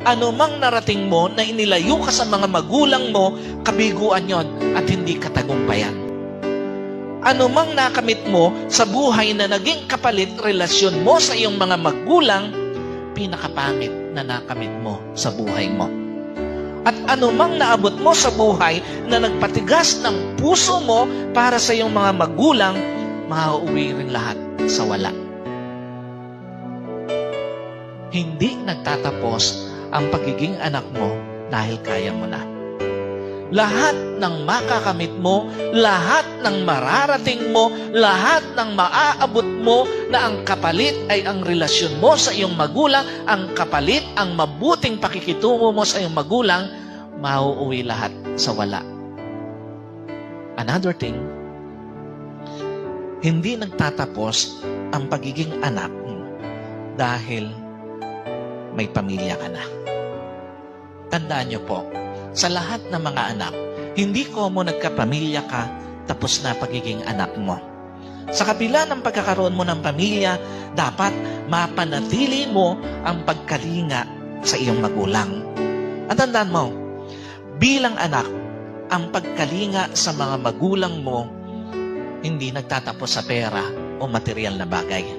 Ano mang narating mo na inilayo ka sa mga magulang mo, kabiguan yon at hindi katagumpayan. Ano mang nakamit mo sa buhay na naging kapalit relasyon mo sa iyong mga magulang, pinakapangit na nakamit mo sa buhay mo. At anumang naabot mo sa buhay na nagpatigas ng puso mo para sa iyong mga magulang, mauuwi rin lahat sa wala. Hindi nagtatapos ang pagiging anak mo dahil kaya mo na. Lahat ng makakamit mo, lahat ng mararating mo, lahat ng maaabot mo na ang kapalit ay ang relasyon mo sa iyong magulang, ang kapalit, ang mabuting pakikitungo mo sa iyong magulang, mauuwi lahat sa wala. Another thing, hindi nagtatapos ang pagiging anak dahil may pamilya ka na. Tandaan niyo po, sa lahat ng mga anak, hindi ko mo nagkapamilya ka, tapos na pagiging anak mo. Sa kabila ng pagkakaroon mo ng pamilya, dapat mapanatili mo ang pagkalinga sa iyong magulang. At tandaan mo, bilang anak, ang pagkalinga sa mga magulang mo, hindi nagtatapos sa pera o material na bagay.